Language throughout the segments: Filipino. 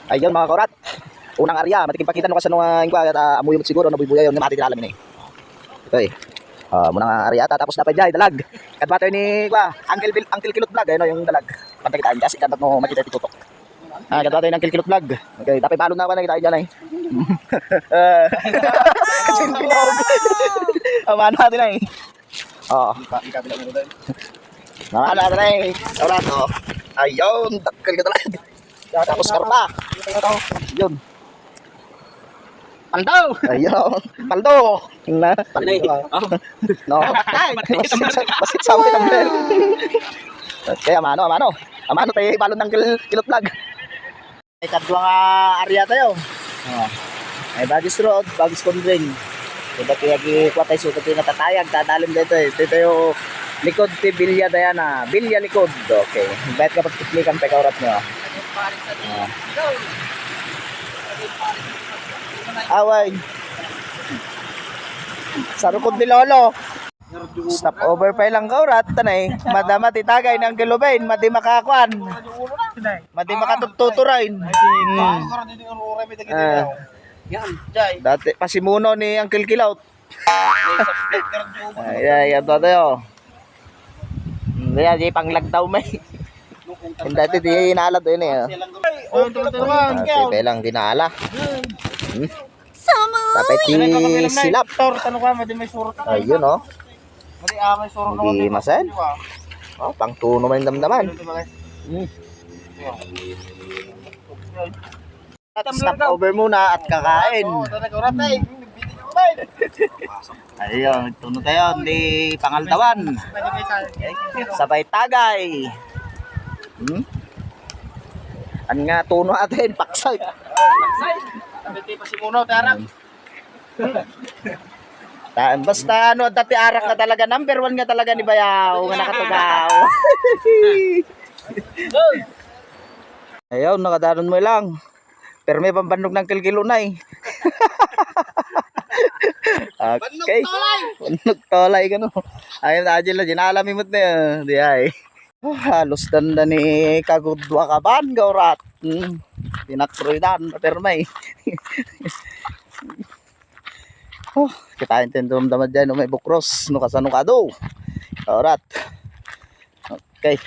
Ayun mga kaurat. Unang area, matikim pakita no kasano nga ingwa at amuyo mo siguro nabubuya yon nga mati tinalamin eh. Ito eh. Muna area tapos dapat jay dalag. Kadbato ni kwa, Uncle Kilot Vlog ayun yung dalag. Pantay kita kasi kadbat mo makita tutok. Kadbato ng Uncle Kilot Vlog. Okay, dapat balon na ba nakita diyan ay. Kasi binog. Amano natin ay. Ano natin ay. Kaurat oh. Ayun, dakkel ka dalag. Tapos karpa. Yun. Paldo! Ayun. Paldo! Na. No. Basit sa amin tamber. Okay, amano. Amano tayo balon ng Kilot Vlog. Ay kadwa nga area tayo. Ay bagis road, bagis kondring. Diba kaya kuha tayo sukat yung natatayag, tadalim dito eh. Dito yung likod ti Bilya Diana. Bilya likod. Okay. Bayat ka pagkiklikan pa kaurat nyo. Away. Sarukod ni Lolo. Stop over pa ilang kaurat. Tanay. Madama titagay ng kilobain. Madi makakuan. Madi makatuturain. Dati pasimuno ni Uncle Kilaut. Ay, yan tayo. Hindi, di panglagtaw may. Dati di inaala to yun eh. Dati lang dinaala. Dapat di silap. Ayun o. Hindi masan. Pang tuno man yung damdaman. Stop over muna at kakain. Ayun, tuno tayo, di pangaldawan. Sabay tagay. An nga tuno atin, paksay. Sabay pasimuno, tarang. Basta ano, dati arak na talaga, number 1 nga talaga ni Bayaw, nga nakatugaw. Ayun, nakadaron mo lang. Pero may pambanog ng kilkilo na eh. Okay. Banog tolay ka no. Ayun, adil na, ginalami mo't na yun. Di ay. Halos danda ni kagudwa ka ban, gaurat. Pinakroidan, pero may. Kita intendom damad dyan, may bukros. No kasano ka do. Gaurat. Okay.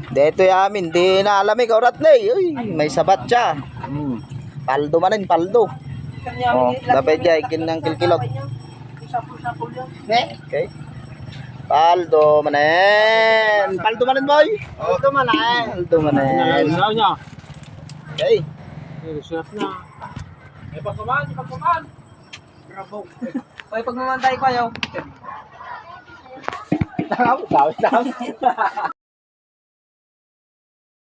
Dito yamin, di na alam eh, kaurat na eh. Uy, may sabat siya. Paldo manin, paldo. Dapat dyan, ikin ng kilkilot. Okay. Paldo manin. Paldo manin, boy. Paldo manin. Paldo manin. Okay. May pagkuman. Bravo. May pagmaman tayo kayo. Tawag.